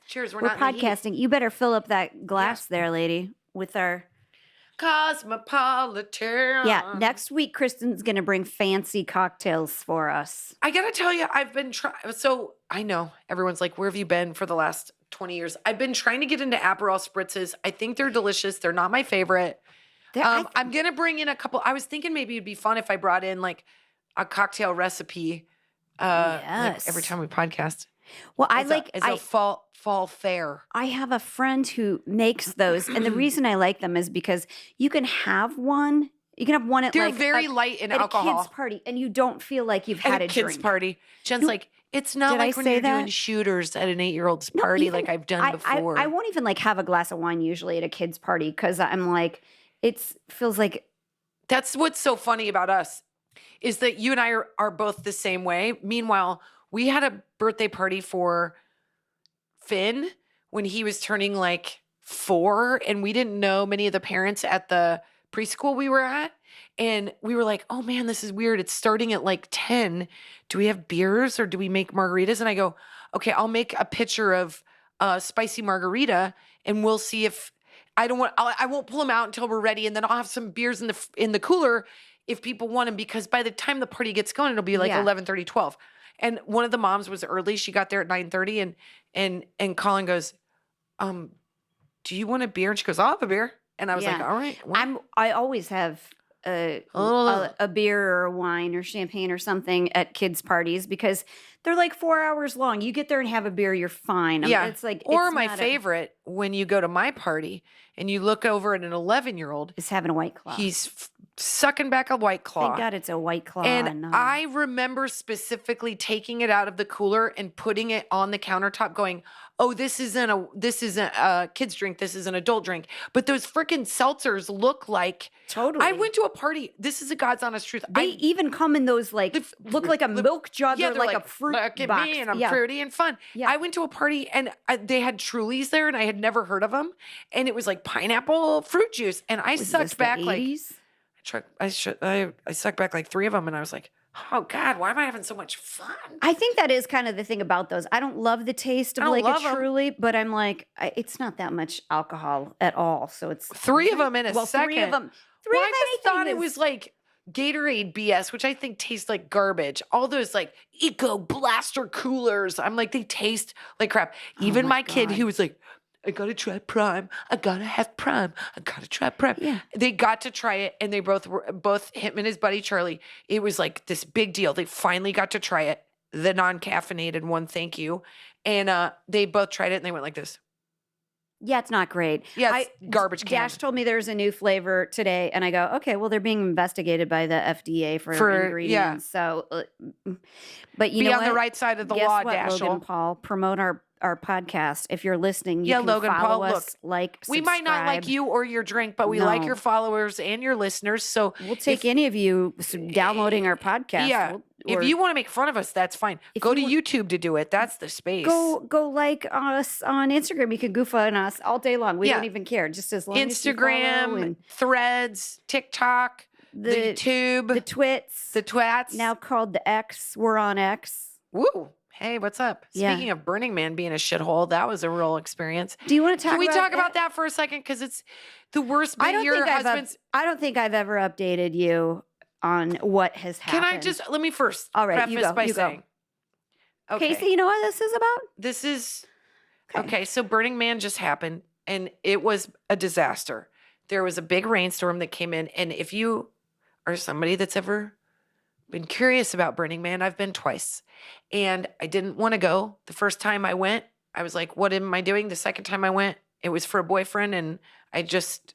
Cheers. We're We're not in the heat. podcasting. You better fill up that glass there, lady, with our... Cosmopolitan. Yeah, next week, Kristen's going to bring fancy cocktails for us. I got to tell you, I've been trying. So I know everyone's like, where have you been for the last 20 years? I've been trying to get into Aperol spritzes. I think they're delicious. They're not my favorite. I'm going to bring in a couple. I was thinking maybe it'd be fun if I brought in like a cocktail recipe like every time we podcast. Well, It's a fall fair. I have a friend who makes those, and the reason I like them is because you can have one. You can have one at They're very light in alcohol. At a kid's party, and you don't feel like you've had a kid's drink. party. Jen's like, it's not like when you're doing shooters at an 8-year-old's party like I've done before. I won't even like have a glass of wine usually at a kid's party because I'm like, it feels like. That's what's so funny about us is that you and I are both the same way. Meanwhile, we had a birthday party for Finn when he was turning like 4, and we didn't know many of the parents at the preschool we were at. And we were like, oh man, this is weird. It's starting at like 10. Do we have beers or do we make margaritas? And I go, okay, I'll make a pitcher of spicy margarita and we'll see if I won't pull them out until we're ready. And then I'll have some beers in the cooler if people want them, because by the time the party gets going, it'll be like 11:30, 12. And one of the moms was early. She got there at 9:30 and Colin goes, do you want a beer? And she goes, I'll have a beer. And I was like, all right. Well. I always have a beer or a wine or champagne or something at kids' parties because they're like 4 hours long. You get there and have a beer, you're fine. It's like, or my favorite, when you go to my party and you look over at an 11-year-old. Is having a White Claw. He's sucking back a White Claw. Thank God it's a White Claw. And I remember specifically taking it out of the cooler and putting it on the countertop going, oh, this isn't a kid's drink. This is an adult drink. But those freaking seltzers look like. Totally. I went to a party. This is a God's honest truth. They even come in those look like a milk jug or like a fruit box. Me and I'm fruity and fun. Yeah. I went to a party and they had Trulies there and I had never heard of them. And it was like pineapple fruit juice. And I sucked back I sucked back like 3 of them and I was like, oh God, why am I having so much fun? I think that is kind of the thing about those. I don't love the taste of like a Truly, but I'm like, it's not that much alcohol at all. So it's 3 of them in a second. 3 of them. I just thought it was like Gatorade BS, which I think tastes like garbage. All those like Eco Blaster coolers. I'm like, they taste like crap. Even my kid who was like, I gotta try Prime. I gotta have Prime. I gotta try Prime. Yeah. They got to try it, and they both him and his buddy Charlie. It was like this big deal. They finally got to try it, the non-caffeinated one. Thank you. And they both tried it, and they went like this. Yeah, it's not great. Yeah, it's garbage can. Dash told me there's a new flavor today, and I go, okay, well, they're being investigated by the FDA for ingredients. Yeah. So, but you know what? Be on the right side of the law, Dash. Logan Paul, promote our podcast. If you're listening, you can Logan follow Paul, us, subscribe. We might not like you or your drink, but we like your followers and your listeners. So we'll take any of you downloading our podcast. Yeah. If you want to make fun of us, that's fine. Go to YouTube to do it. That's the space. Go like us on Instagram. You can goof on us all day long. We don't even care. Just as long as you follow Instagram, Threads, TikTok, the YouTube, the Twats. Now called the X. We're on X. Woo. Hey, what's up? Speaking of Burning Man being a shithole, that was a real experience. Do you want to talk? Can we talk about that for a second? Because it's the worst. I don't think I've ever updated you on what has happened. Can I just let me first preface by saying, okay, Casey, you know what this is about? This is okay. So Burning Man just happened, and it was a disaster. There was a big rainstorm that came in, and if you are somebody that's ever been curious about Burning Man, I've been twice, and I didn't want to go. The first time I went, I was like, "What am I doing?" The second time I went, it was for a boyfriend, and I just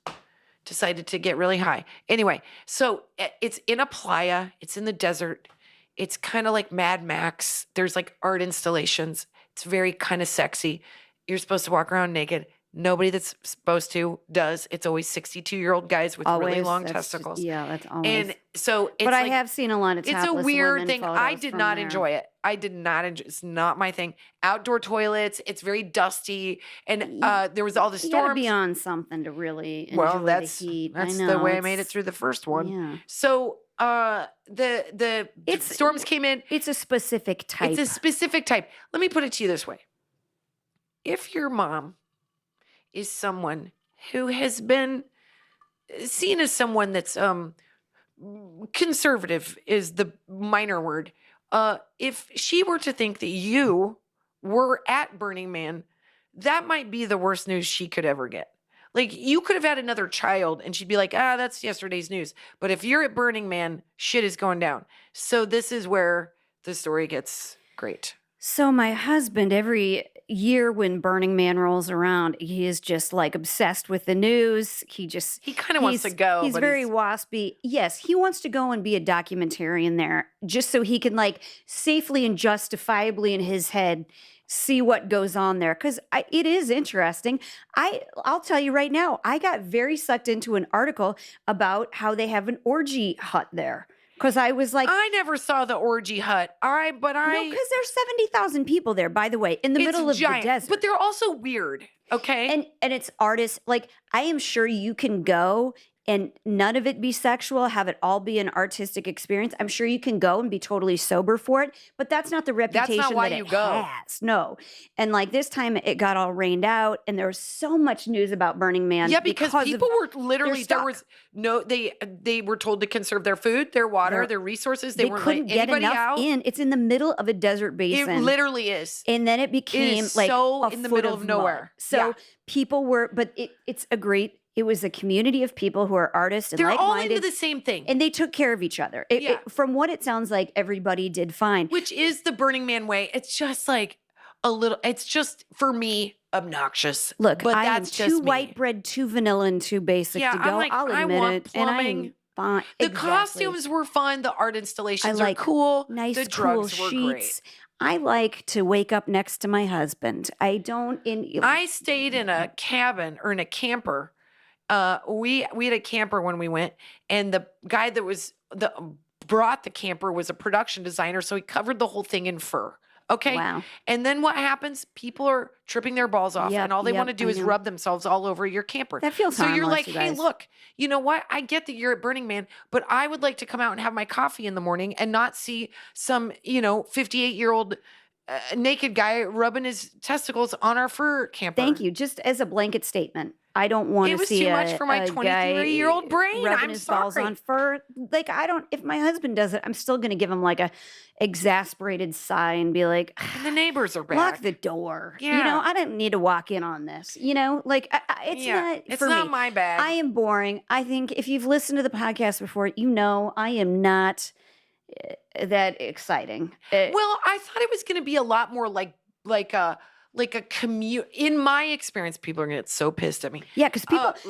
decided to get really high. Anyway, so it's in a playa. It's in the desert. It's kind of like Mad Max. There's like art installations. It's very kind of sexy. You're supposed to walk around naked. Nobody that's supposed to does. It's always 62-year-old guys with really long testicles. Yeah, that's always. And so it's but I have seen a lot of topless it's a weird women thing. I did not enjoy it. I did not enjoy. It's not my thing. Outdoor toilets. It's very dusty, and there was all the storms. You gotta be on something to really enjoy the heat. That's the way I made it through the first one. Yeah. So the storms came in. It's a specific type. It's a specific type. Let me put it to you this way. if your mom is someone who has been seen as someone that's conservative is the minor word. If she were to think that you were at Burning Man, that might be the worst news she could ever get. Like, you could have had another child and she'd be like, that's yesterday's news. But if you're at Burning Man, shit is going down. So this is where the story gets great. So my husband, every year when Burning Man rolls around, he is just like obsessed with the news. He kind of wants to go. He's very waspy. Yes, he wants to go and be a documentarian there just so he can like safely and justifiably in his head see what goes on there. Because it is interesting. I'll tell you right now, I got very sucked into an article about how they have an orgy hut there. Because I was like, I never saw the orgy hut. No, because there's 70,000 people there, by the way, in the middle of the desert. But they're also weird, okay? And it's artists. Like, I am sure you can go and none of it be sexual, have it all be an artistic experience. I'm sure you can go and be totally sober for it, but that's not the reputation that's not why that you it go. has. No. And like this time it got all rained out and there was so much news about Burning Man. Yeah, because people were literally, they were told to conserve their food, their water, their resources. They weren't letting anybody out. It's in the middle of a desert basin. It literally is. And then it became like so in the middle of nowhere. So people were, but it was a community of people who are artists and they're like-minded. all into the same thing. And they took care of each other. From what it sounds like, everybody did fine. Which is the Burning Man way. It's just like it's just, for me, obnoxious. Look, but I that's am too white bread, too vanilla, and too basic to go. I'll admit it. Plumbing. And fine. The costumes were fun. The art installations are cool. Nice, the drugs cool were sheets. great. I like to wake up next to my husband. I stayed in a cabin or in a camper. We had a camper when we went, and the guy that brought the camper was a production designer, so he covered the whole thing in fur. Okay. Wow. And then what happens? People are tripping their balls off, and all they want to do is rub themselves all over your camper. That feels so. You're like, you hey, guys. look, you know what? I get that you're at Burning Man, but I would like to come out and have my coffee in the morning and not see some 58-year-old naked guy rubbing his testicles on our fur camper. Thank you. Just as a blanket statement. I don't want to see it was too much for my 23-year-old brain. Rubbing I'm his sorry. balls on fur. Like, if my husband does it, I'm still going to give him like a exasperated sigh and be like, and the neighbors are back. Lock the door. Yeah. I don't need to walk in on this. It's not my bag. I am boring. I think if you've listened to the podcast before, I am not that exciting. Well, I thought it was going to be a lot more like a commute. In my experience, people are going to get so pissed at me. Yeah, because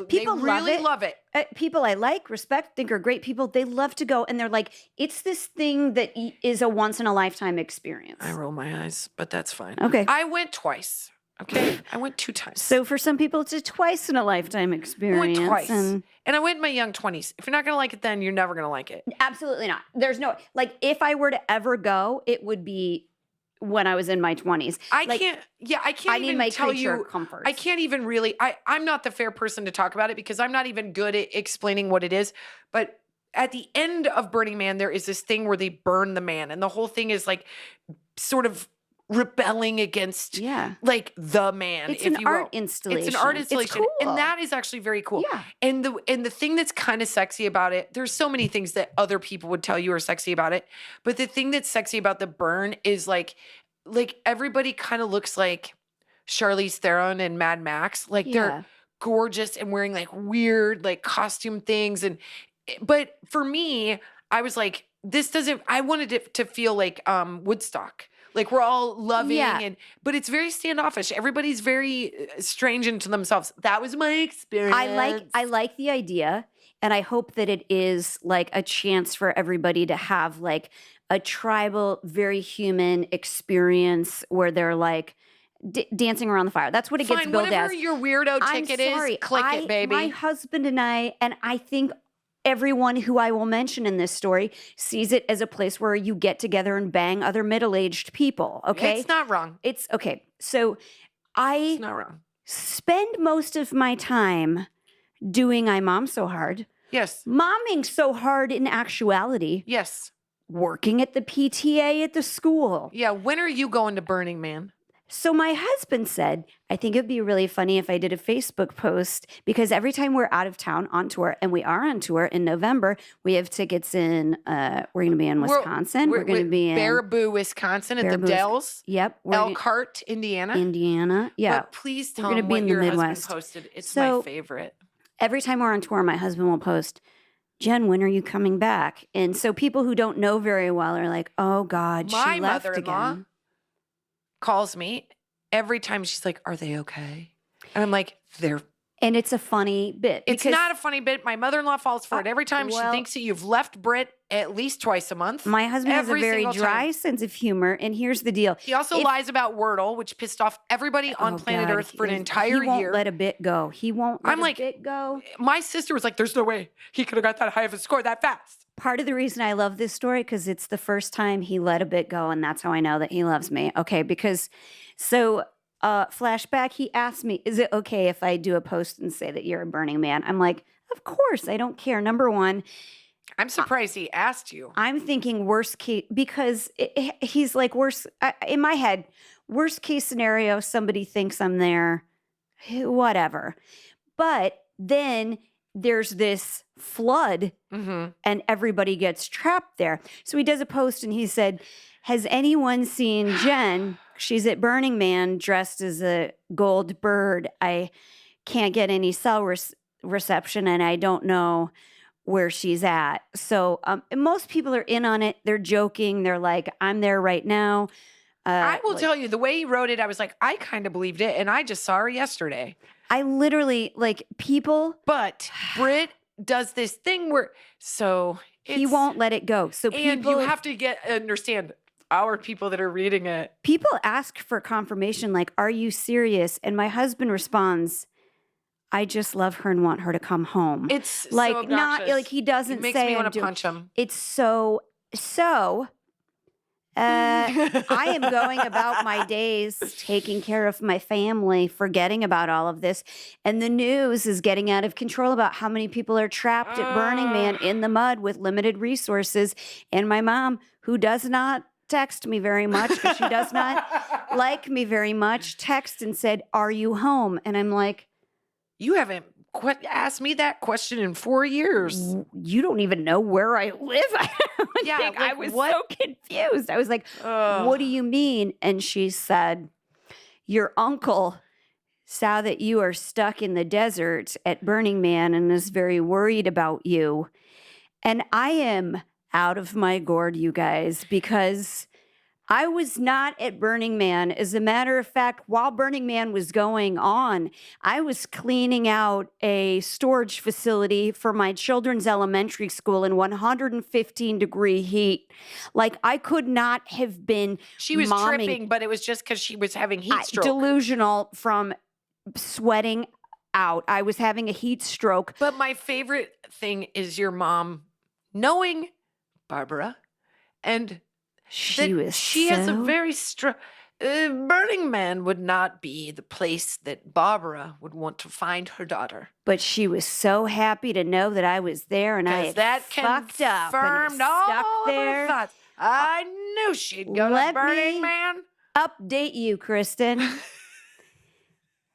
people really love it. People I like, respect, think are great people. They love to go, and they're like, it's this thing that is a once in a lifetime experience. I roll my eyes, but that's fine. Okay, I went twice. Okay, I went 2 times. So for some people, it's a twice in a lifetime experience. I went twice, and I went in my young 20s. If you're not going to like it, then you're never going to like it. Absolutely not. There's no if I were to ever go, it would be when I was in my 20s. I can't even tell you. Comforts. I can't even really. I'm not the fair person to talk about it because I'm not even good at explaining what it is. But at the end of Burning Man, there is this thing where they burn the man, and the whole thing is like sort of rebelling against the man. It's if an you will. art installation. It's an art installation. It's cool. And that is actually very cool. Yeah. And the thing that's kind of sexy about it, there's so many things that other people would tell you are sexy about it. But the thing that's sexy about the burn is like everybody kind of looks like Charlize Theron and Mad Max. Like they're gorgeous and wearing like weird like costume things. But for me, I was like, I wanted it to feel like Woodstock. Like we're all loving but it's very standoffish. Everybody's very strange into themselves. That was my experience. I like the idea, and I hope that it is like a chance for everybody to have like a tribal, very human experience where they're like dancing around the fire. That's what it gets billed whatever as. Your weirdo ticket is, click it, baby. My husband and I think everyone who I will mention in this story sees it as a place where you get together and bang other middle-aged people, okay? It's not wrong. It's okay. So it's not wrong. Spend most of my time doing I Mom So Hard. Yes. Momming so hard in actuality. Yes. Working at the PTA at the school. Yeah. When are you going to Burning Man? So my husband said, I think it'd be really funny if I did a Facebook post because every time we're out of town on tour, and we are on tour in November, we have tickets in, we're going to be in Wisconsin. We're going to be in Baraboo, Wisconsin at the Dells. Yep. Elkhart, Indiana. Yeah. But please tell We're me gonna be what in the your husband Midwest. posted. It's So, my favorite. Every time we're on tour, my husband will post, Jen, when are you coming back? And so people who don't know very well are like, oh God, My she left mother-in-law again. calls me every time. She's like, are they okay? And I'm like, they're. And it's a funny bit. It's not a funny bit. My mother-in-law falls for it every time. She well- thinks that you've left Brit at least twice a month. My husband has a Every very single dry time. sense of humor. And here's the deal. He also lies about Wordle, which pissed off everybody on planet God, Earth for an he entire won't year. let a bit go. He won't let I'm a like- bit go. My sister was like, there's no way he could have got that high of a score that fast. Part of the reason I love this story, because it's the first time he let a bit go, and that's how I know that he loves me. Okay, because flashback, he asked me, is it okay if I do a post and say that you're a Burning Man? I'm like, of course, I don't care. Number one, I'm surprised he asked you. I'm thinking worst case, because he's like, in my head, worst case scenario, somebody thinks I'm there, whatever. But then there's this flood and everybody gets trapped there. So he does a post and he said, has anyone seen Jen? She's at Burning Man dressed as a gold bird. I can't get any cell reception and I don't know where she's at. So most people are in on it. They're joking. They're like, I'm there right now. I will tell you, the way he wrote it, I was like, I kind of believed it. And I just saw her yesterday. I literally, people. But Brit does this thing where, he won't let it go. So and you have to understand our people that are reading it. People ask for confirmation, like, are you serious? And my husband responds, I just love her and want her to come home. It's like, so not like he doesn't it makes say me want to punch him. It's I am going about my days, taking care of my family, forgetting about all of this. And the news is getting out of control about how many people are trapped at Burning Man in the mud with limited resources. And my mom, who does not text me very much because she does not like me very much, text and said, are you home? And I'm like, you haven't asked me that question in 4 years. You don't even know where I live. I was so confused. I was like, what do you mean? And she said, your uncle saw that you are stuck in the desert at Burning Man and is very worried about you. And I am out of my gourd, you guys, because I was not at Burning Man. As a matter of fact, while Burning Man was going on, I was cleaning out a storage facility for my children's elementary school in 115-degree heat. Like, I could not have been She was tripping, but it was just because she was having heat stroke. Delusional from sweating out. I was having a heat stroke. But my favorite thing is your mom knowing Barbara and she has a very strong. Burning Man would not be the place that Barbara would want to find her daughter. But she was so happy to know that I was there, and I had fucked up and was stuck there. Thoughts. I knew she'd go to Burning Man. Update you, Kristin.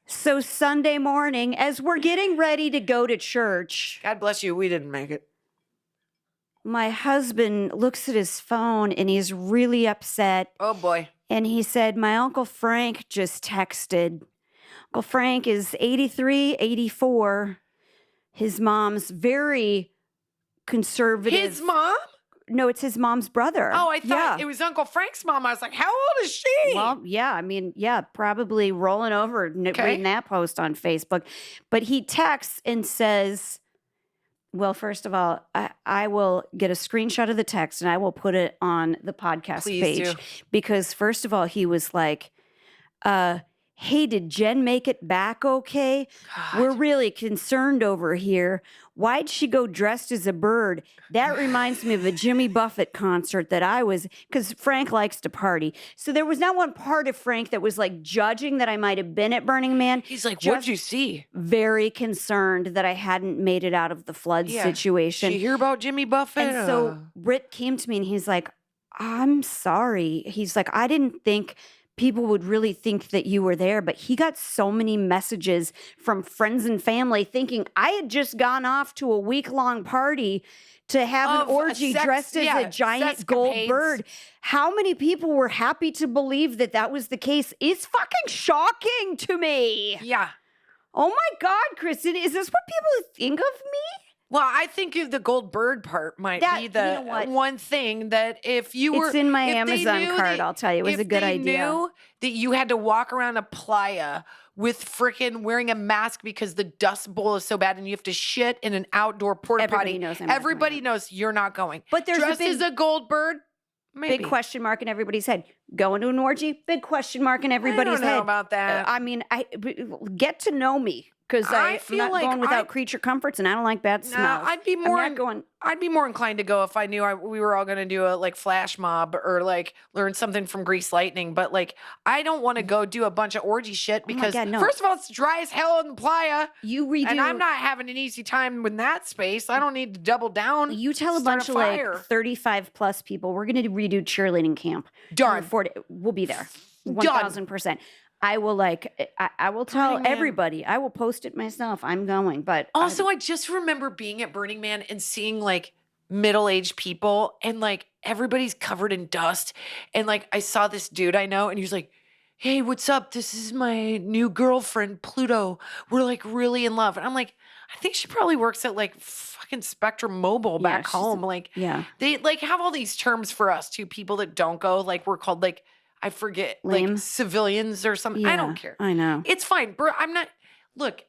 So Sunday morning, as we're getting ready to go to church, God bless you, we didn't make it. My husband looks at his phone and he's really upset. Oh boy. And he said, my Uncle Frank just texted. Uncle Frank is 83, 84. His mom's very conservative. His mom? No, it's his mom's brother. Oh, I thought it was Uncle Frank's mom. I was like, how old is she? Well, yeah, I mean, probably rolling over reading that post on Facebook. But he texts and says, well, first of all, I will get a screenshot of the text and I will put it on the podcast page. Because first of all, he was like, hey, did Jen make it back okay? God. We're really concerned over here. Why'd she go dressed as a bird? That reminds me of a Jimmy Buffett concert that I was, because Frank likes to party. So there was not one part of Frank that was like judging that I might have been at Burning Man. He's like, what'd you see? Very concerned that I hadn't made it out of the flood situation. Did you hear about Jimmy Buffett? And so Britt came to me and he's like, I'm sorry. He's like, I didn't think people would really think that you were there. But he got so many messages from friends and family thinking I had just gone off to a week-long party to have an Of a orgy sex- dressed as yeah, a giant gold sexcapades. bird. How many people were happy to believe that that was the case is fucking shocking to me. Yeah. Oh my God, Kristin, is this what people think of me? Well, I think the gold bird part might That- be you the know what? one thing that if you were It's in my if they Amazon knew card, that- I'll tell you. It was if a good they idea. Knew that you had to walk around a playa with freaking wearing a mask because the dust bowl is so bad and you have to shit in an outdoor porta Everybody potty. knows I'm not doing Everybody it. knows you're not going. But there's a Dressed big- as a gold bird, maybe. Big question mark in everybody's head. Going to an orgy? Big question mark in everybody's I don't know head. about that. I mean, get to know me because I I'm feel not like going without I- creature comforts, and I don't like bad No, smells. I'd be I'm more not going. I'd be more inclined to go if I knew we were all going to do a like flash mob or like learn something from Grease Lightning. But like, I don't want to go do a bunch of orgy shit my because God, no. first of all, it's dry as hell in the playa, You redo. and I'm not having an easy time with that space. I don't need to double down. You tell a start bunch of fire. like 35 plus people, we're going to redo cheerleading camp. Done. We'll be there. Done. 1000%. I will I will tell Burning Man. everybody. I will post it myself. I'm going. But Also, I just remember being at Burning Man and seeing like middle-aged people and like everybody's covered in dust. And like I saw this dude I know and he was like, "Hey, what's up? This is my new girlfriend, Pluto. We're like really in love." And I'm like, I think she probably works at like fucking Spectrum Mobile Yeah, back she's- home. Like yeah. they like have all these terms for us too. People that don't go, like we're called like, I forget, Lame. like civilians or something. I don't care. I know. It's fine. I'm not, look,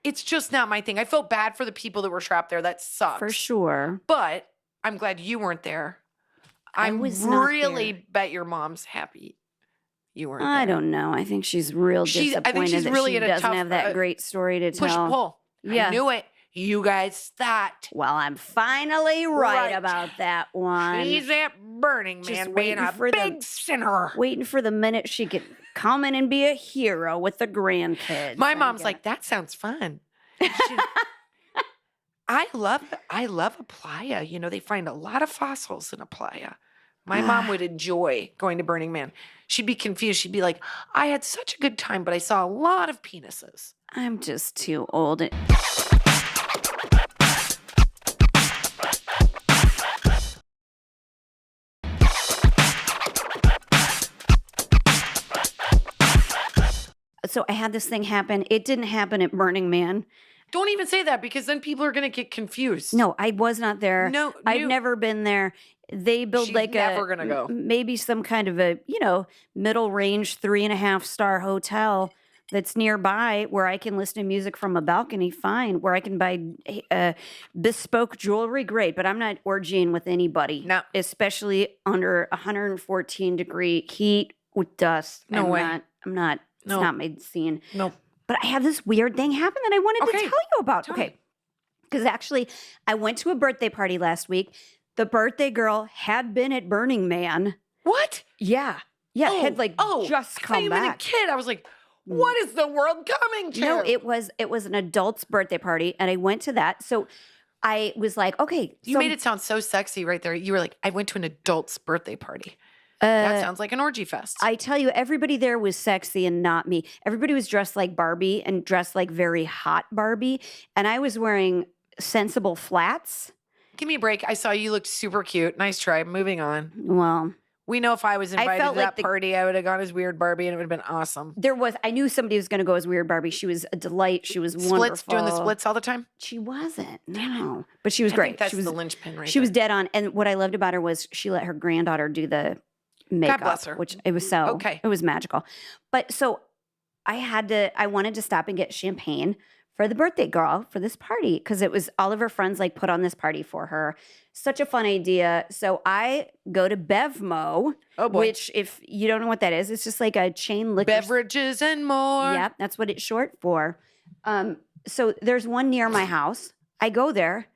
it's just not my thing. I felt bad for the people that were trapped there. That sucks. For sure. But I'm glad you weren't there. I was not really there. bet your mom's happy you weren't there. I don't know. I think she's real I disappointed think she's that really she in a doesn't tough, have that great story to Push tell. pull. Yeah. I knew it. You guys thought. Well, I'm finally right Right. about that one. She's at Burning Just Man being waiting a for the- big sinner. Waiting for the minute she could come in and be a hero with the grandkids. My I mom's get- like, that sounds fun. She- I love a playa. You know, they find a lot of fossils in a playa. My mom would enjoy going to Burning Man. She'd be confused. She'd be like, I had such a good time, but I saw a lot of penises. I'm just too old. So I had this thing happen. It didn't happen at Burning Man. Don't even say that because then people are going to get confused. No, I was not there. No, I've you- never been there. They build She's like never gonna go. maybe some kind of a, middle range 3.5-star hotel that's nearby where I can listen to music from a balcony. Fine. Where I can buy bespoke jewelry. Great. But I'm not orgying with anybody. No. Especially under 114-degree heat with dust. No way. I'm not. It's No. not my scene. No. But I have this weird thing happen that I wanted to Okay. tell you about. Tell Okay. me. Because actually, I went to a birthday party last week. The birthday girl had been at Burning Man. What? Yeah. Yeah. had just I thought come you meant back. a kid. I was like, what is the world coming to? No, it was an adult's birthday party, and I went to that. So I was like, okay. You made it sound so sexy right there. You were like, I went to an adult's birthday party. Uh, That sounds like an orgy fest. I tell you, everybody there was sexy and not me. Everybody was dressed like Barbie and dressed like very hot Barbie. And I was wearing sensible flats. Give me a break. I saw you looked super cute. Nice try. Moving on. Well, We know if I was invited felt to like that the- party, I would have gone as Weird Barbie and it would have been awesome. I knew somebody was going to go as Weird Barbie. She was a delight. She was Splits, wonderful. doing the splits all the time. She wasn't. No. But she was I great. think that's she was the linchpin right She was there. dead on. And what I loved about her was she let her granddaughter do the makeup. bless her. Which it was so Okay. it was magical. But so I wanted to stop and get champagne for the birthday girl for this party because it was all of her friends like put on this party for her. Such a fun idea. So I go to Bevmo, Oh boy. which if you don't know what that is, it's just like a chain liquor Beverages and more. Yep, that's what it's short for. So there's one near my house. I go there,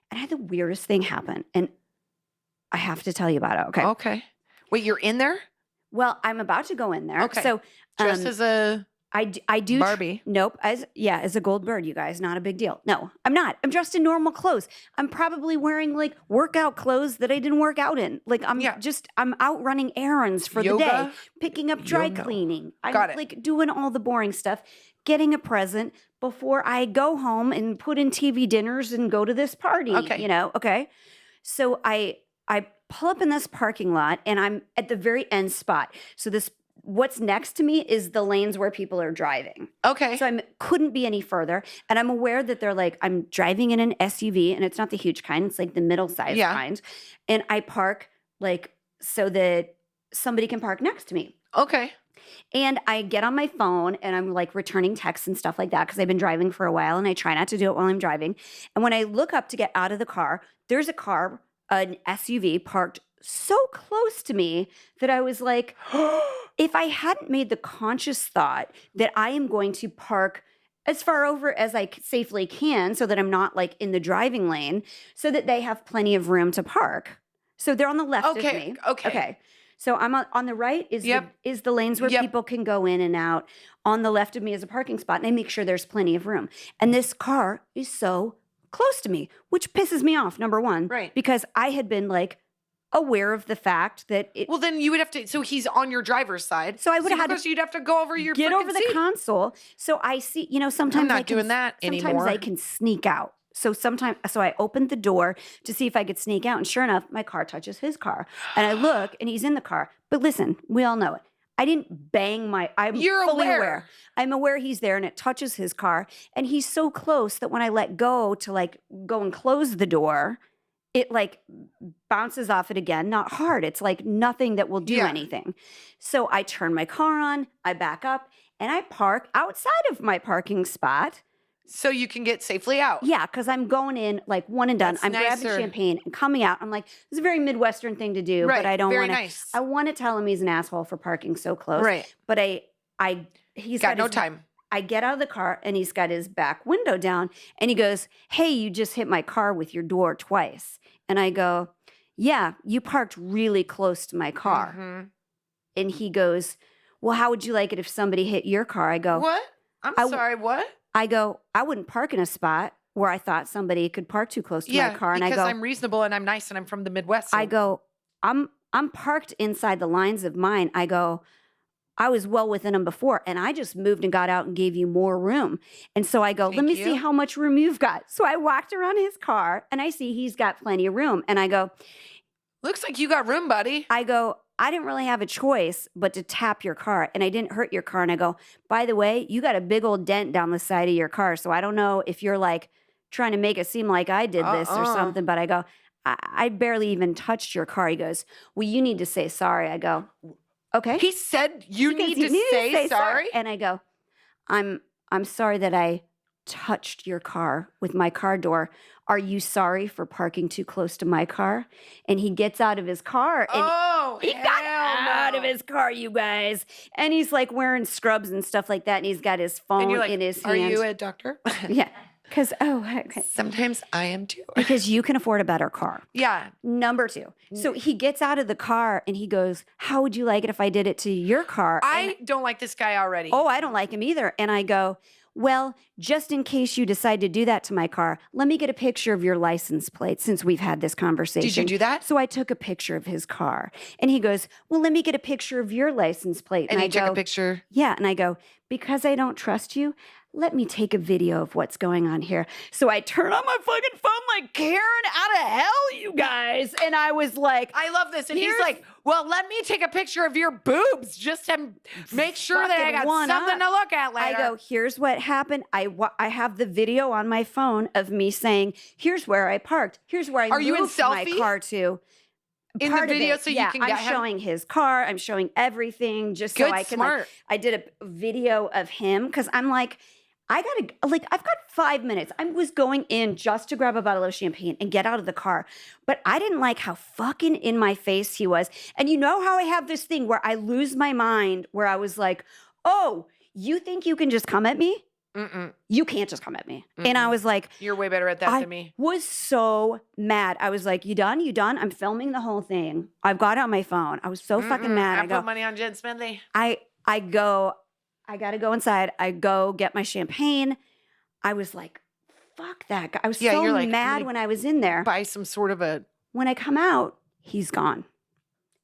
and I had the weirdest thing happen, and I have to tell you about it. Okay. Okay. Wait, you're in there? Well, I'm about to go in there. Okay. So Dressed as a I do. Barbie. Nope. As a gold bird, you guys, not a big deal. No, I'm not. I'm dressed in normal clothes. I'm probably wearing like workout clothes that I didn't work out in. Like I'm out running errands for the day, Yoga? picking up dry cleaning. I'm Got it. like doing all the boring stuff, getting a present before I go home and put in TV dinners and go to this party. Okay. You know, okay. So I pull up in this parking lot and I'm at the very end spot. So what's next to me is the lanes where people are driving. Okay. So I couldn't be any further. And I'm aware that they're like, I'm driving in an SUV and it's not the huge kind. It's like the middle-sized kind. And I park like so that somebody can park next to me. Okay. And I get on my phone and I'm like returning texts and stuff like that because I've been driving for a while and I try not to do it while I'm driving. And when I look up to get out of the car, there's an SUV parked so close to me that I was like, if I hadn't made the conscious thought that I am going to park as far over as I safely can so that I'm not like in the driving lane so that they have plenty of room to park. So they're on the left of me. Okay. So I'm on the right is the lanes where people can go in and out. On the left of me is a parking spot and I make sure there's plenty of room. And this car is so close to me, which pisses me off, number one. Right. Because I had been like aware of the fact that well, then you would have to. So he's on your driver's side. So I would have had to. You'd have to go over your get over the seat. console. So I see. You know, sometimes I'm not doing that anymore. Sometimes I can sneak out. So I opened the door to see if I could sneak out, and sure enough, my car touches his car, and I look, and he's in the car. But listen, we all know it. I didn't bang my. You're fully aware. I'm aware he's there, and it touches his car, and he's so close that when I let go to like go and close the door, it like bounces off it again. Not hard. It's like nothing that will do anything. So I turn my car on, I back up, and I park outside of my parking spot. So you can get safely out. Yeah, because I'm going in like one and done. I'm grabbing champagne and coming out. I'm like, this is a very Midwestern thing to do, but I don't want to. Nice. I want to tell him he's an asshole for parking so close. Right. But he's got no time. I get out of the car and he's got his back window down and he goes, "Hey, you just hit my car with your door twice." And I go, "Yeah, you parked really close to my car." Mm-hmm. And he goes, "Well, how would you like it if somebody hit your car?" I go, "What? I'm sorry, what?" I go, "I wouldn't park in a spot where I thought somebody could park too close to my car." And I go, because I'm reasonable and I'm nice and I'm from the Midwest. So. I go, I'm parked inside the lines of mine. I go, I was well within them before, and I just moved and got out and gave you more room. And so I go, let me see how much room you've got. So I walked around his car, and I see he's got plenty of room. And I go, looks like you got room, buddy. I go, I didn't really have a choice but to tap your car, and I didn't hurt your car. And I go, by the way, you got a big old dent down the side of your car, so I don't know if you're like trying to make it seem like I did this or something. But I go, I barely even touched your car. He goes, well, you need to say sorry. I go, okay. He said you need to say sorry? And I go, I'm sorry that I touched your car with my car door. Are you sorry for parking too close to my car? And he gets out of his car and he got out of his car, you guys. And he's like wearing scrubs and stuff like that. And he's got his phone in his hand. Are you a doctor? Yeah. Because, okay. Sometimes I am too. Because you can afford a better car. Yeah. Number two. So he gets out of the car and he goes, how would you like it if I did it to your car? I don't like this guy already. Oh, I don't like him either. And I go, well, just in case you decide to do that to my car, let me get a picture of your license plate since we've had this conversation. Did you do that? So I took a picture of his car. And he goes, well, let me get a picture of your license plate. And I he took a picture? Yeah. And I go, because I don't trust you, let me take a video of what's going on here. So I turn on my fucking phone like Karen out of hell, you guys. And I was like, I love this. And he's like, well, let me take a picture of your boobs just to make sure that I got something to look at later. I go, here's what happened. I have the video on my phone of me saying, here's where I parked. Here's where I moved my car to. In the video so you can get I'm showing his car. I'm showing everything just so I can. Like, I did a video of him because I'm like, I've got 5 minutes. I was going in just to grab a bottle of champagne and get out of the car. But I didn't like how fucking in my face he was. And you know how I have this thing where I lose my mind, where I was like, oh, you think you can just come at me? Mm-mm. You can't just come at me. Mm-mm. And I was like, you're way better at that than me. I was so mad. I was like, you done? You done? I'm filming the whole thing. I've got it on my phone. I was so fucking mad. I put money on Jen Smedley. I go, I got to go inside. I go get my champagne. I was like, fuck that guy. I was so you're like, I'm mad gonna when I was in there. buy some sort of a When I come out, he's gone.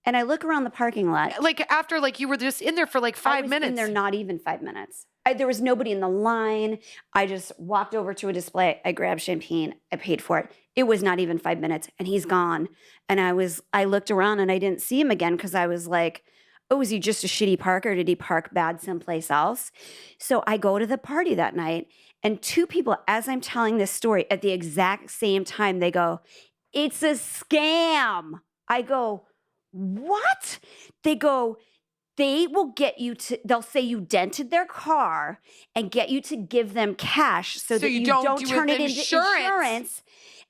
And I look around the parking lot. like after like you were just in there for like 5 I was minutes. in there not even 5 minutes. There was nobody in the line. I just walked over to a display. I grabbed champagne. I paid for it. It was not even 5 minutes, and he's gone. And I looked around and I didn't see him again because I was like, oh, is he just a shitty parker? Did he park bad someplace else? So I go to the party that night, and two people, as I'm telling this story, at the exact same time, they go, it's a scam. I go, what? They go, they will get you to, they'll say you dented their car and get you to give them cash so that you don't do turn it it into insurance.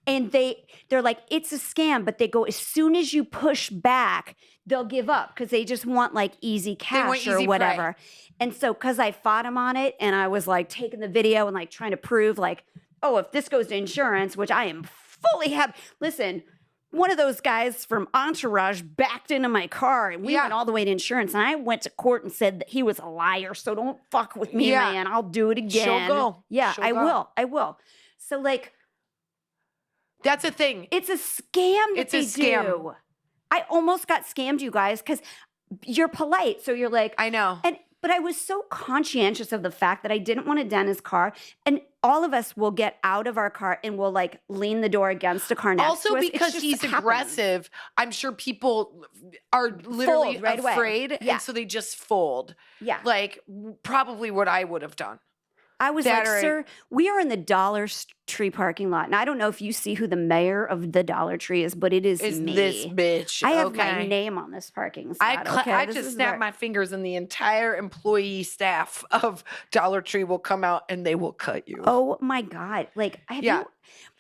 And they're like, it's a scam. But they go, as soon as you push back, they'll give up because they just want like easy cash or whatever. And so because I fought him on it and I was like taking the video and like trying to prove like, oh, if this goes to insurance, which I am fully happy. Listen, one of those guys from Entourage backed into my car and we went all the way to insurance. And I went to court and said that he was a liar. So don't fuck with me, man. I'll do it again. She'll go. Yeah, She'll I go. will. I will. So like, that's a thing. it's a scam that It's a scam. do. I almost got scammed, you guys, because you're polite. So you're like, I know. But I was so conscientious of the fact that I didn't want to dent his car. And all of us will get out of our car and we'll like lean the door against a car next Also to us. because he's aggressive, I'm sure people are literally Fold right away. afraid. Yeah. And so they just fold. Yeah. Like probably what I would have done. I was like, sir, we are in the Dollar Tree parking lot. And I don't know if you see who the mayor of the Dollar Tree is, but it is me. This bitch. I have my name on this parking spot. I just snap my fingers and the entire employee staff of Dollar Tree will come out and they will cut you. Oh my God. Like,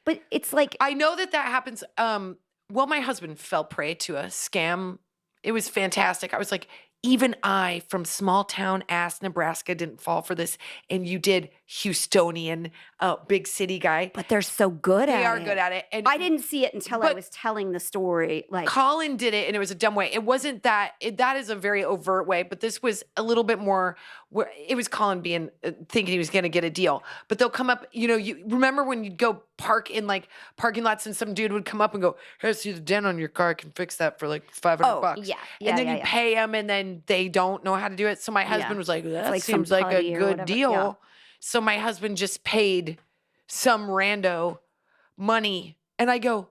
but it's like. I know that happens. Well, my husband fell prey to a scam. It was fantastic. I was like, even I from small town ass Nebraska didn't fall for this. And you did, Houstonian, big city guy. But they're so good at it. They are good at it. And I didn't see it until I was telling the story. Like Colin did it and it was a dumb way. It wasn't that, that is a very overt way, but this was a little bit more, where it was Colin being, thinking he was going to get a deal. But they'll come up, you remember when you'd go park in like parking lots and some dude would come up and go, hey, I see the dent on your car. I can fix that for like $500. Yeah. And then you pay them and then they don't know how to do it. So my husband was like, that like seems like a good deal. Yeah. So my husband just paid some rando money. And I go,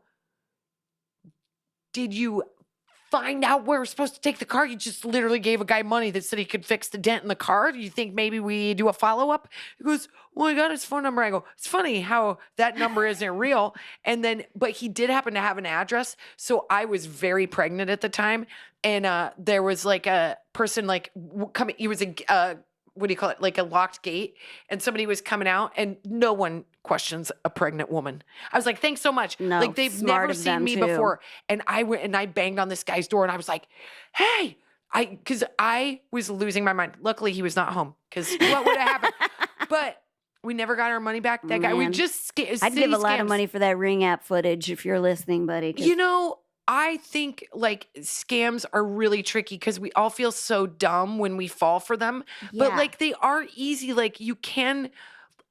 did you find out where we're supposed to take the car? You just literally gave a guy money that said he could fix the dent in the car. Do you think maybe we do a follow-up? He goes, well, I got his phone number. I go, it's funny how that number isn't real. And then, but he did happen to have an address. So I was very pregnant at the time. And there was like a person like coming, he was a, what do you call it? Like a locked gate. And somebody was coming out and no one questions a pregnant woman. I was like, thanks so much. No, like they've never seen me before. And I went and I banged on this guy's door and I was like, hey, because I was losing my mind. Luckily he was not home because what would have happened? But we never got our money back. That guy, we just, I'd give a lot of money for that Ring app footage if you're listening, buddy. I think like scams are really tricky because we all feel so dumb when we fall for them. Yeah. But like they are easy. Like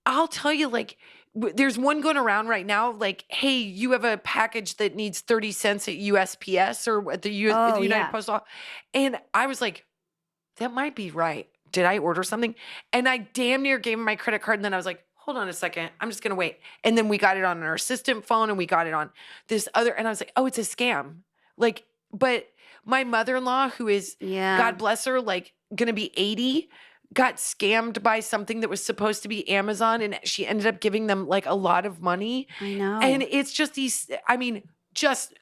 I'll tell you, like there's one going around right now. Like, hey, you have a package that needs 30 cents at USPS or at the United Post Office. And I was like, that might be right. Did I order something? And I damn near gave him my credit card. And then I was like, hold on a second. I'm just going to wait. And then we got it on our assistant phone and we got it on this other. And I was like, oh, it's a scam. Like, but my mother-in-law, who is, God bless her, like going to be 80, got scammed by something that was supposed to be Amazon. And she ended up giving them like a lot of money. I know. And it's just just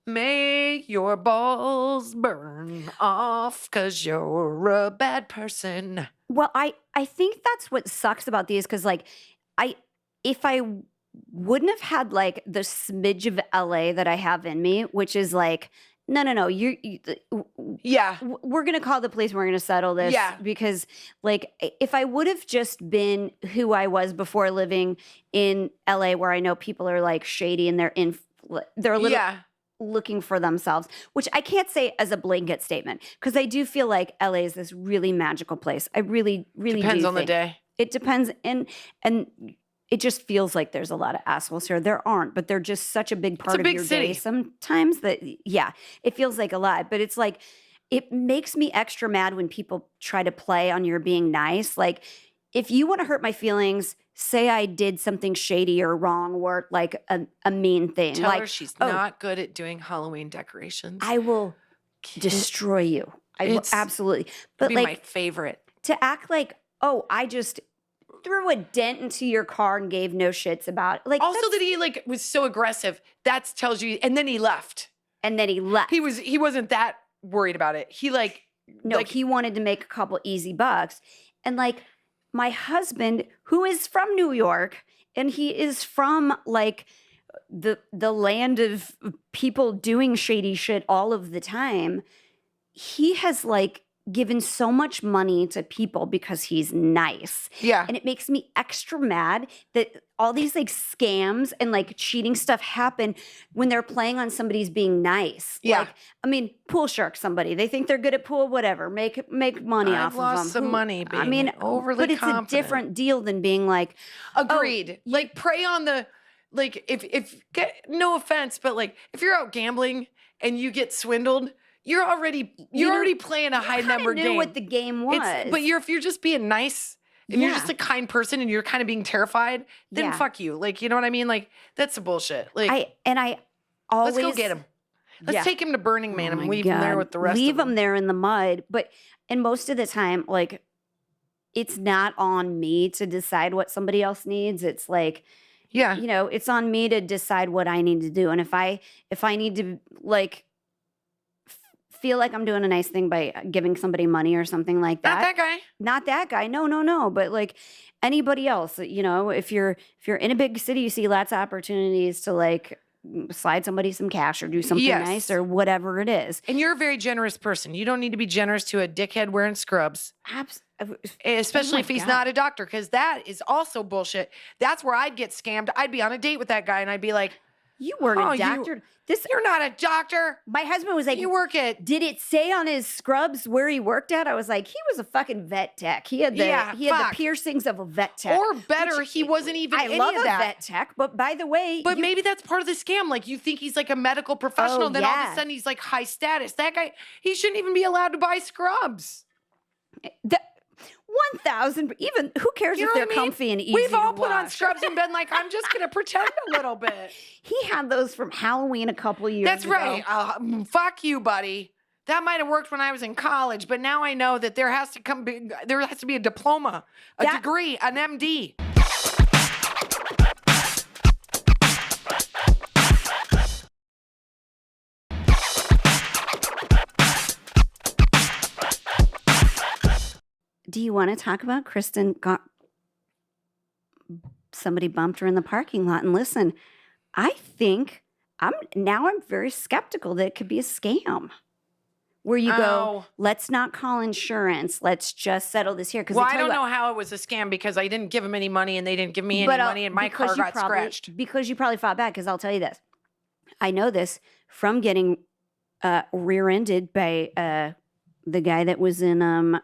may your balls burn off because you're a bad person. Well, I think that's what sucks about these because, like, if I wouldn't have had, like, the smidge of LA that I have in me, which is, like, no, we're going to call the police and we're going to settle this. Yeah. Because, like, if I would have just been who I was before living in LA where I know people are, like, shady and they're a little... looking for themselves, which I can't say as a blanket statement because I do feel like LA is this really magical place. I really, really Depends do on the think. day. It depends. And it just feels like there's a lot of assholes here. There aren't, but they're just such a big part of big your city. day sometimes that, yeah, it feels like a lot. But it's like, it makes me extra mad when people try to play on your being nice. Like, if you want to hurt my feelings, say I did something shady or wrong or like a mean thing. Tell like, her she's oh, not good at doing Halloween decorations. I will destroy you. I will It's- absolutely. But be like my favorite. to act like, oh, I just threw a dent into your car and gave no shits about it. Like Also that he like was so aggressive. That tells you, and then he left. and then he left. He wasn't that worried about it. He like No, like, he wanted to make a couple easy bucks. And like my husband, who is from New York, and he is from like the land of people doing shady shit all of the time, he has like given so much money to people because he's nice. yeah. And it makes me extra mad that all these like scams and like cheating stuff happen when they're playing on somebody's being nice. Yeah. Like, I mean, pool shark somebody. They think they're good at pool, whatever. Make money I've off of lost them. some money I being mean, overly but it's confident. a different deal than being like, Agreed. Like prey on the like if get no offense, but like if you're out gambling and you get swindled, you're already playing a high number knew game. what the game was. But if you're just being nice and you're just Yeah. a kind person and you're kind of being terrified, then Yeah. fuck you. Like, you know what I mean? Like that's the bullshit. Like I always let's go get him. Let's Yeah. take him to Burning Man Oh and my leave him there God. with the rest Leave of them. him there in the mud. And most of the time, like, it's not on me to decide what somebody else needs. It's like, Yeah. you know, it's on me to decide what I need to do. And if I need to like feel like I'm doing a nice thing by giving somebody money or something like Not that. that guy. Not that guy. No. But like anybody else, you know, if you're in a big city, you see lots of opportunities to like slide somebody some cash or do something Yes. nice or whatever it is. And you're a very generous person. You don't need to be generous to a dickhead wearing scrubs. Especially Oh if my he's God. not a doctor, because that is also bullshit. That's where I'd get scammed. I'd be on a date with that guy and I'd be like, You weren't Oh, a you- doctor. you're not a doctor. My husband was like, You work at did it say on his scrubs where he worked at? I was like, he was a fucking vet tech. He had Yeah, the fuck. piercings of a vet tech. or better, he wasn't even I any love of a that. vet tech, but by the way, But maybe that's part of the scam. Like you think he's like a medical professional, then all of yeah. a sudden he's like high status. That guy, he shouldn't even be allowed to buy scrubs. 1,000. Even who cares You if know they're what I mean? comfy and easy? We've all to put on wash. scrubs and been like, I'm just gonna pretend a little bit. He had those from Halloween a couple years That's ago. right. Fuck you, buddy. That might have worked when I was in college, but now I know that there has to be a diploma, a degree, an MD. Do you want to talk about Kristin somebody bumped her in the parking lot? And listen, I think I'm very skeptical that it could be a scam. Where you go, let's not call insurance. Let's just settle this here. Because Well, I don't know how it was a scam because I didn't give them any money and they didn't give me any money and my car got scratched. Because you probably fought back. Because I'll tell you this. I know this from getting rear-ended by the guy that was in on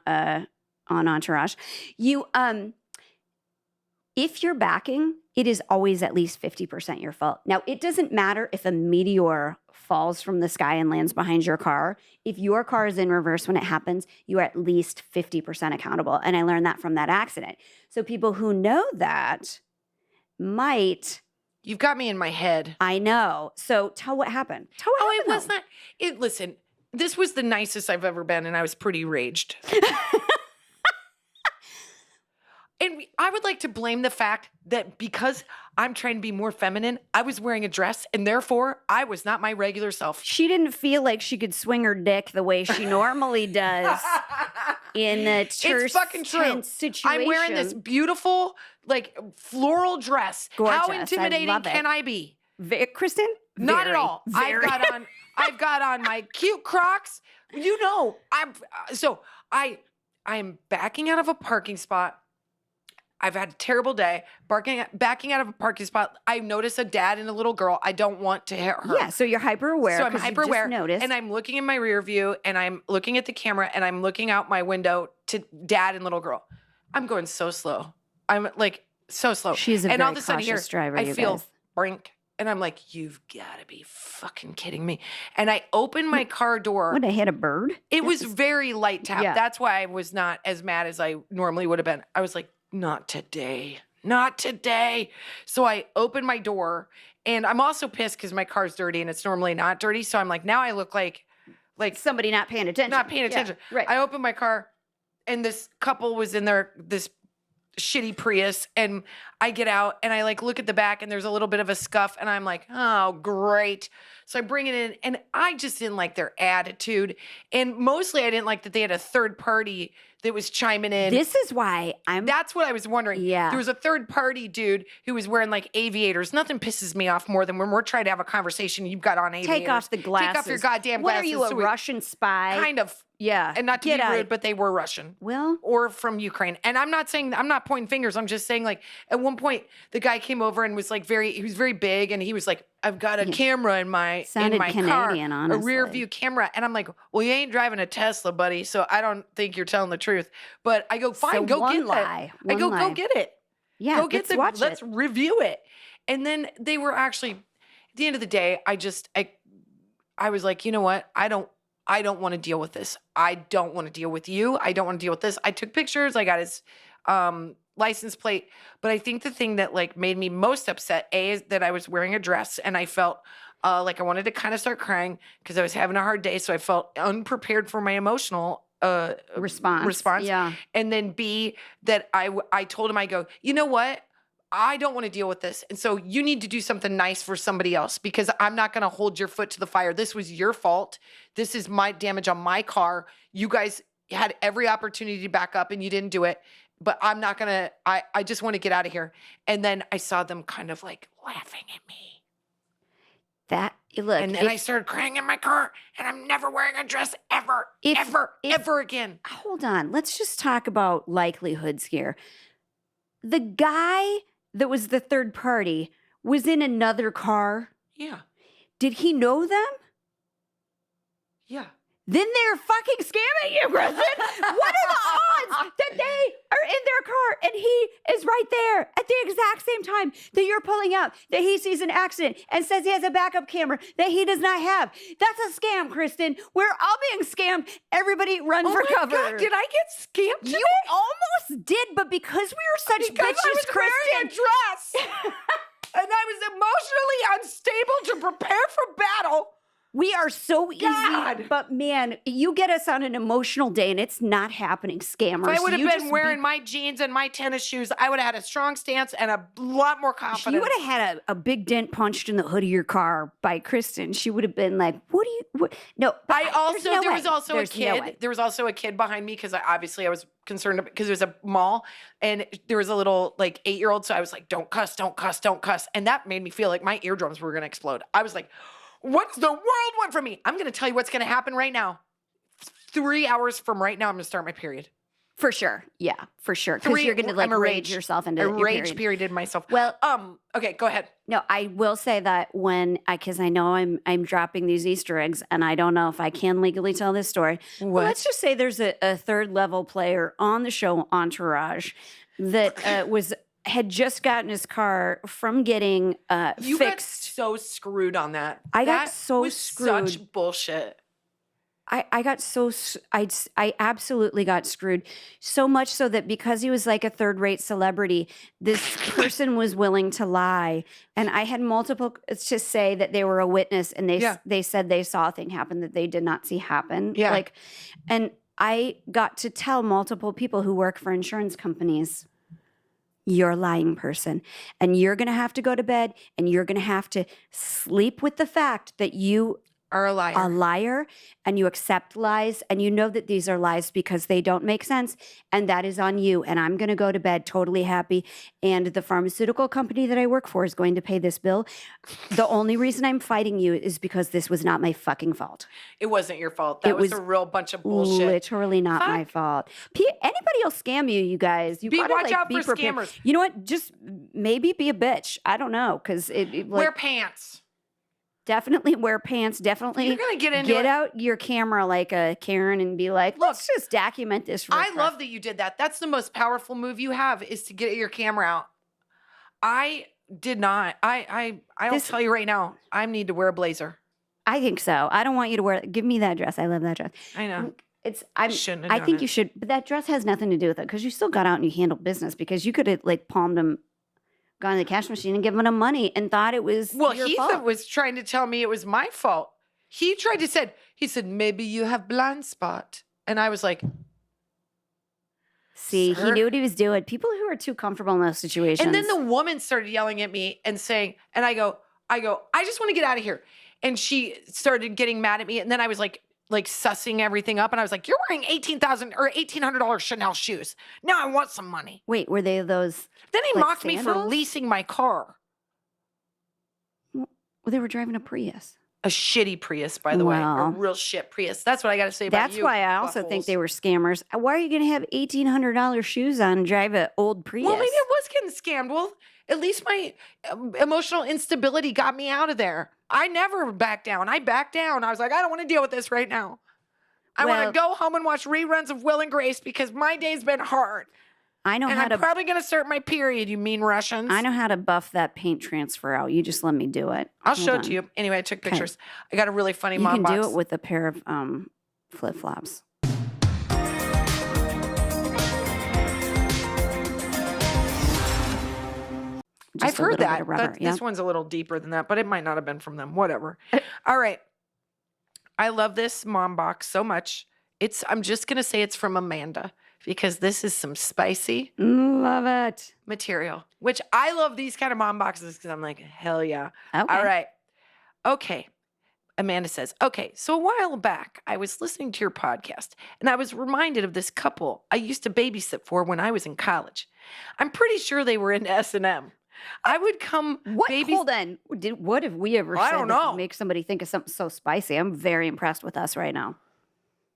Entourage. You if you're backing, it is always at least 50% your fault. Now, it doesn't matter if a meteor falls from the sky and lands behind your car. If your car is in reverse when it happens, you are at least 50% accountable. And I learned that from that accident. So people who know that might. You've got me in my head. I know. So tell what happened. Tell what happened. It was not. Listen, this was the nicest I've ever been, and I was pretty raged. And I would like to blame the fact that because I'm trying to be more feminine, I was wearing a dress, and therefore I was not my regular self. She didn't feel like she could swing her dick the way she normally does in a It's fucking true. tense situation. I'm wearing this beautiful, like, floral dress. Gorgeous. How I intimidating love it. can I be? Kristin? Not Very, at all. very. I've got on my cute Crocs. You know, I'm backing out of a parking spot. I've had a terrible day. Backing out of a parking spot. I notice a dad and a little girl. I don't want to hit her. Yeah, so you're hyper aware. So I'm hyper aware. Noticed. And I'm looking in my rear view and I'm looking at the camera and I'm looking out my window to dad and little girl. I'm going so slow. I'm like so slow. She's a and very all of a sudden cautious driver. I you feel guys. brink. And I'm like, you've got to be fucking kidding me. And I open my car door. Would I hit a bird? It was very light tap. Yeah. That's why I was not as mad as I normally would have been. I was like, not today. Not today. So I open my door and I'm also pissed because my car's dirty and it's normally not dirty. So I'm like, now I look like Somebody not paying attention. not paying attention. Yeah, right. I open my car and this couple was in there, this shitty Prius, and I get out and I like look at the back and there's a little bit of a scuff and I'm like, oh, great. So I bring it in and I just didn't like their attitude. And mostly I didn't like that they had a third party that was chiming in. This is why That's what I was wondering. Yeah. There was a third party dude who was wearing like aviators. Nothing pisses me off more than when we're trying to have a conversation. You've got on aviators. Take off the glasses. Take off your goddamn What glasses. are you, a So we- Russian spy? Kind of. Yeah. And not to Get be out. rude, but they were Russian. Well, Or from Ukraine. And I'm not pointing fingers. I'm just saying, like, at one point the guy came over and was like he was very big and he was like, I've got a camera in my sounded car, Canadian, a honestly. rear view camera. And I'm like, well, you ain't driving a Tesla, buddy. So I don't think you're telling the truth. But I go, fine, So go one get lie, it. I go, one go lie. get it. yeah. Go get let's review it. And then they were actually, at the end of the day, I was like, you know what? I don't want to deal with this. I don't want to deal with you. I don't want to deal with this. I took pictures. I got his license plate. But I think the thing that like made me most upset, is that I was wearing a dress and I felt like I wanted to kind of start crying because I was having a hard day. So I felt unprepared for my emotional response. Yeah. And then B, that I told him, I go, you know what? I don't want to deal with this. And so you need to do something nice for somebody else because I'm not going to hold your foot to the fire. This was your fault. This is my damage on my car. You guys had every opportunity to back up and you didn't do it. But I'm not going to, I just want to get out of here. And then I saw them kind of like laughing at me. And then I started crying in my car and I'm never wearing a dress ever again. Hold on. Let's just talk about likelihoods here. The guy that was the third party was in another car. Yeah. Did he know them? Yeah. Then they're fucking scamming you, Kristen. What are the odds that they are in their car and he is right there at the exact same time that you're pulling out, that he sees an accident and says he has a backup camera that he does not have? That's a scam, Kristen. We're all being scammed. Everybody run for cover. God, did I get scammed today? You almost did, but because we were such Because I bitches, was wearing a Kristen. dress. And I was emotionally unstable to prepare for battle. We are so easy, God. but man, you get us on an emotional day and it's not happening, scammers. If I would have You been just wearing my jeans and my tennis shoes, I would have had a strong stance and a lot more confidence. You would have had a big dent punched in the hood of your car by Kristen. She would have been like, "What do you?" What? No, There was also a kid behind me because I was concerned because it was a mall and there was a little like 8-year-old. So I was like, don't cuss, don't cuss, don't cuss. And that made me feel like my eardrums were going to explode. I was like, what's the world want from me? I'm going to tell you what's going to happen right now. 3 hours from right now, I'm going to start my period. For sure. Yeah, for sure. Because you're going to like rage yourself into your rage period. perioded myself. Well, okay, go ahead. No, I will say that because I know I'm dropping these Easter eggs and I don't know if I can legally tell this story. What? Let's just say there's a third level player on the show Entourage that had just gotten his car from getting You fixed. got so screwed on that. I got That so was screwed. Such bullshit. I got I absolutely got screwed, so much so that because he was like a third-rate celebrity, this person was willing to lie, and I had multiple to say that they were a witness, and they said they saw a thing happen that they did not see happen. Yeah. And I got to tell multiple people who work for insurance companies, you're a lying person, and you're going to have to go to bed, and you're going to have to sleep with the fact that you are a liar. And you accept lies and you know that these are lies because they don't make sense, and that is on you. And I'm going to go to bed totally happy, and the pharmaceutical company that I work for is going to pay this bill. The only reason I'm fighting you is because this was not my fucking fault. It wasn't your fault. That was a real bunch of bullshit. Literally not my fault. Anybody will scam you, you guys. You gotta, watch out for prepared. scammers. You know what? Just maybe be a bitch. I don't know, because wear pants. Definitely wear pants. Definitely You're gonna get out your camera like a Karen and be like, let's just document this. I love that you did that. That's the most powerful move you have, is to get your camera out. I did not. I'll tell you right now, I need to wear a blazer. I think so. I don't want you to wear. Give me that dress. I love that dress. I know. I think you should, but that dress has nothing to do with it, because you still got out and you handled business, because you could have like palmed him, gone to the cash machine and given him money and thought it was your fault. Heath was trying to tell me it was my fault. He said, maybe you have blind spot. And I was like, see, sir? He knew what he was doing. People who are too comfortable in those situations. And then the woman started yelling at me and saying, and I go, I just want to get out of here. And she started getting mad at me. And then I was like sussing everything up. And I was like, you're wearing $1,800 Chanel shoes. Now I want some money. Wait, were they those? Then he mocked sandals? me for leasing my car. Well, they were driving a Prius. A shitty Prius, by the way. A real shit Prius. That's what I got to say about you. That's why I also think they were scammers. Why are you going to have $1,800 shoes on and drive an old Prius? Well, maybe I was getting scammed. Well, at least my emotional instability got me out of there. I never backed down. I backed down. I was like, I don't want to deal with this right now. I want to go home and watch reruns of Will and Grace because my day's been hard. I'm probably going to start my period, you mean Russians. I know how to buff that paint transfer out. You just let me do it. I'll show it to you. Anyway, I took pictures. I got a really funny mom box. You can do it with a pair of flip-flops. I've heard that. This one's a little deeper than that, but it might not have been from them. Whatever. All right. I love this mom box so much. I'm just going to say it's from Amanda, because this is some spicy love it material, which I love these kind of mom boxes because I'm like, hell yeah. Okay. All right. Okay. Amanda says, okay, so a while back, I was listening to your podcast and I was reminded of this couple I used to babysit for when I was in college. I'm pretty sure they were into S&M. I would come. Hold on. What have we ever said that would make somebody think of something so spicy? I'm very impressed with us right now.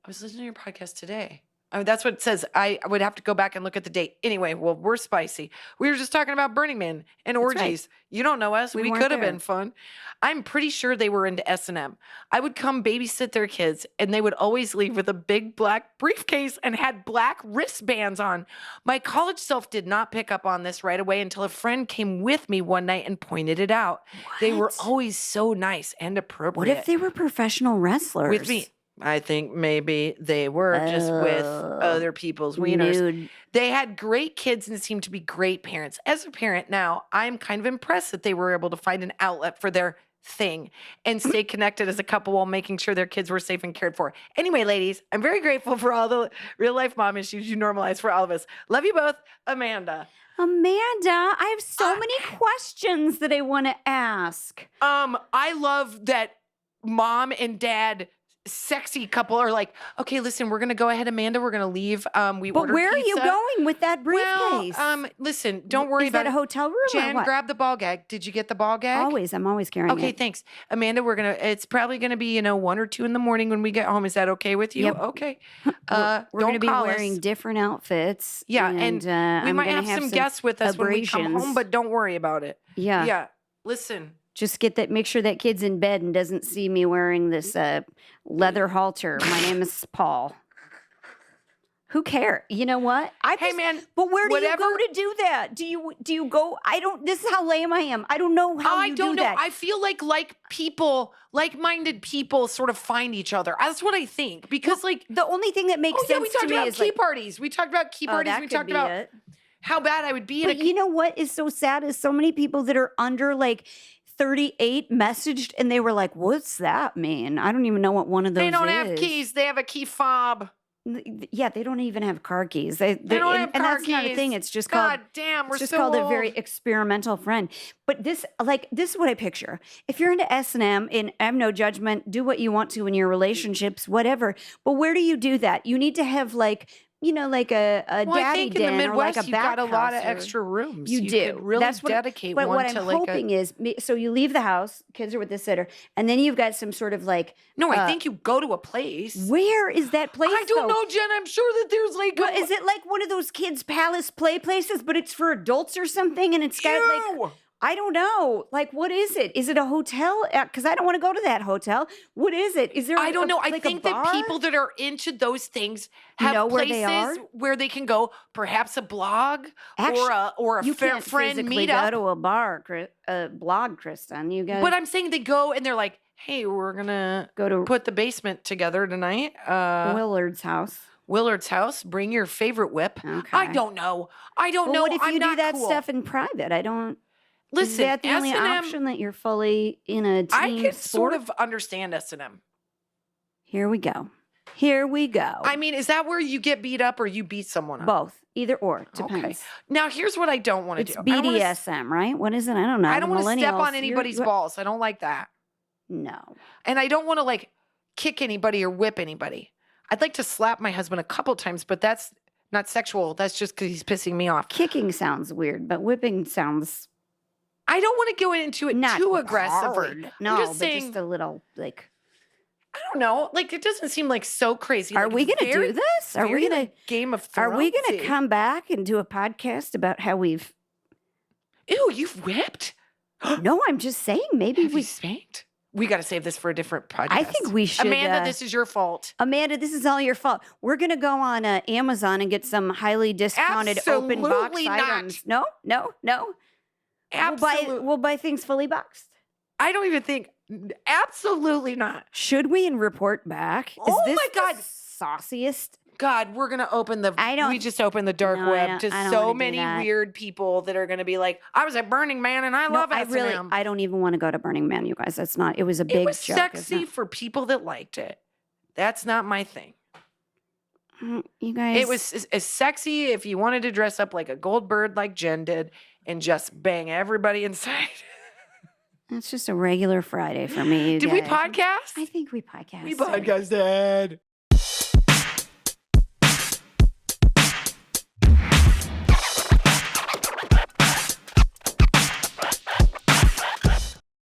I was listening to your podcast today. I mean, that's what it says. I would have to go back and look at the date. Anyway, well, we're spicy. We were just talking about Burning Man and orgies. Right. You don't know us. We could have been fun. I'm pretty sure they were into S&M. I would come babysit their kids, and they would always leave with a big black briefcase and had black wristbands on. My college self did not pick up on this right away until a friend came with me one night and pointed it out. What? They were always so nice and appropriate. What if they were professional wrestlers? With me. I think maybe they were just with other people's wieners. Nude. They had great kids and seemed to be great parents. As a parent now, I'm kind of impressed that they were able to find an outlet for their thing and stay connected as a couple while making sure their kids were safe and cared for. Anyway, ladies, I'm very grateful for all the real life mom issues you normalize for all of us. Love you both, Amanda. Amanda, I have so many questions that I want to ask. I love that mom and dad sexy couple are like, okay, listen, we're going to go ahead, Amanda. We're going to leave. But where are you going with that briefcase? Well, listen, don't worry about it. Is that a hotel room Jen, or what? grab the ball gag. Did you get the ball gag? Always. I'm always carrying it. Okay, thanks. Amanda, it's probably going to be, 1 or 2 in the morning when we get home. Is that okay with you? Yep. Okay. We're going to be wearing different outfits. Yeah, and we might have some guests with us when we come home, but don't worry about it. Yeah. Yeah. Listen. Just make sure that kid's in bed and doesn't see me wearing this leather halter. My name is Paul. Who cares? You know what? Hey man, but where do you go to do that? Do you go? This is how lame I am. I don't know how you do that. I feel like like-minded people sort of find each other. That's what I think. Because the only thing that makes sense to me is key parties. We talked about key parties. We talked about how bad I would be. But you know what is so sad is so many people that are under 38 messaged and they were like, what's that mean? I don't even know what one of those is. They don't have keys. They have a key fob. Yeah, they don't even have car keys. They don't have and car that's not a thing. keys. It's just God called damn, we're it's just so called old. a very experimental friend. But this is what I picture. If you're into S&M, and I have no judgment, do what you want to in your relationships, whatever. But where do you do that? You need to have like a Well, I daddy think in the den or like Midwest, a you've got back a lot of house or- extra rooms. You do. Could really That's what. dedicate But one what I'm to like a. hoping is, so you leave the house, kids are with the sitter, and then you've got some sort of like. No, I think you go to a place. Where is that place? I don't though? know, Jen. I'm sure that there's like. Well, is it like one of those kids' palace play places, but it's for adults or something? And it's got like, I don't know. Like, what is it? Is it a hotel? Because I don't want to go to that hotel. What is it? Is there? I don't know. I like think a that bar? people that are into those things have Know where they places are? where they can go. Perhaps a blog Actually, or a you fair can't friend physically meetup. go to a bar, blog, Kristen. You guys But I'm saying they go and they're like, "Hey, we're gonna go to put the basement together tonight." Willard's house. Willard's house. Bring your favorite whip. Okay. I don't know. I don't know. What if I'm you do not that cool. stuff in private? I don't. Listen, is that the only S&M, option that you're fully in a team I can sport? sort of understand S&M. Here we go. Here we go. I mean, is that where you get beat up or you beat someone up? Both, either or, depends. Okay. Now, here's what I don't want to It's do. I don't wanna BDSM, right? What is it? I don't know. I don't want to step on Millennials, anybody's balls. I don't like that. No. And I don't want to like kick anybody or whip anybody. I'd like to slap my husband a couple times, but that's not sexual. That's just because he's pissing me off. Kicking sounds weird, but whipping sounds I don't want to go into it not too aggressively. hard. No, just but saying, just a little like. I don't know. Like it doesn't seem like so crazy. Are Like, we it's going to very- do this? Are we very, going like, Game of to? Thrones? Are we going to come back and do a podcast about how we've? Ew, you've whipped? No, I'm just saying. Maybe Have we. you spanked? We got to save this for a different podcast. I think we should. Amanda, this is your fault. Amanda, this is all your fault. We're going to go on Amazon and get some highly discounted open box Absolutely not. items. No. Absolutely. We'll buy things fully boxed. I don't even think. Absolutely not. Should we and report back? Is Oh this my God. the sauciest? God, we're gonna open the. I don't- We just opened the dark No, I web don't- to I don't so wanna do many that. weird people that are gonna be like, "I was at Burning Man and I love I S&M." I don't even want to go to Burning Man, you guys. That's not. It was a big It was joke. It's sexy for people that liked it. That's not my thing. not- you guys. It was as sexy if you wanted to dress up like a gold bird, like Jen did, and just bang everybody inside. It's just a regular Friday for me. You Did we guys. podcast? I think we podcasted. We podcasted.